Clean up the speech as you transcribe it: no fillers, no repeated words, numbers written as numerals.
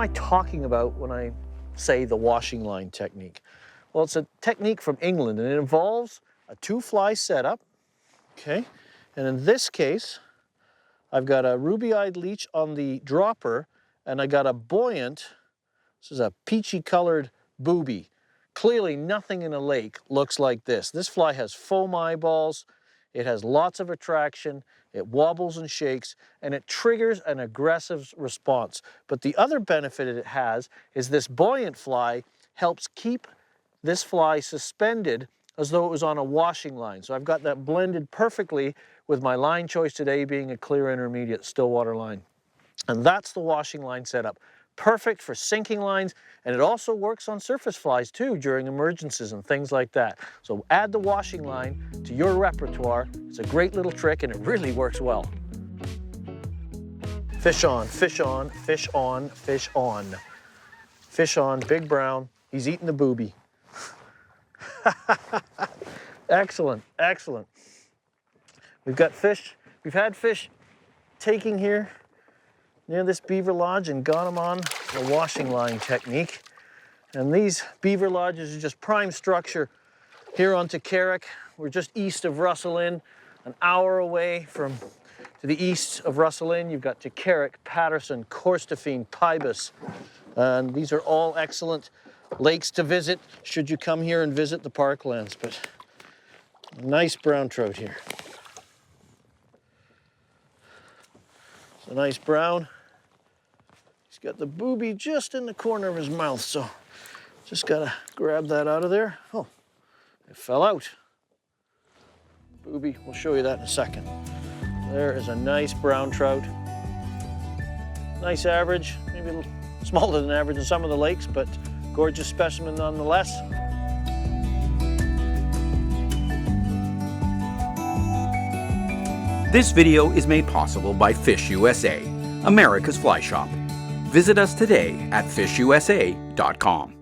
am I talking about when I say the washing line technique? Well, it's a technique from England, and it involves a 2-fly setup, okay? And in this case, I've got a ruby-eyed leech on the dropper, and I got a buoyant, this is a peachy colored booby. Clearly nothing in a lake looks like this. This fly has foam eyeballs, it has lots of attraction, it wobbles and shakes, and it triggers an aggressive response. But the other benefit it has is this buoyant fly helps keep this fly suspended as though it was on a washing line. So I've got that blended perfectly with my line choice today being a clear intermediate Stillwater line. And that's the washing line setup. Perfect for sinking lines, and it also works on surface flies too during emergencies and things like that. So add the washing line to your repertoire. It's a great little trick and it really works well. Fish on, fish on, fish on, fish on. Fish on, big brown. He's eating the booby. Excellent, excellent. We've got fish, we've had fish taking here near this beaver lodge and got them on the washing line technique. And these beaver lodges are just prime structure here on Carrick. We're just east of Russell Inn, an hour away from to the east of Russell Inn. You've got Carrick, Patterson, Corstorphine, Pybus. And these are all excellent lakes to visit should you come here and visit the parklands. But nice brown trout here. It's a nice brown. He's got the booby just in the corner of his mouth, so just gotta grab that out of there. Oh, it fell out. Booby, we'll show you that in a second. There is a nice brown trout. Nice average, maybe a little smaller than average in some of the lakes, but gorgeous specimen nonetheless. This video is made possible by Fish USA, America's fly shop. Visit us today at fishusa.com.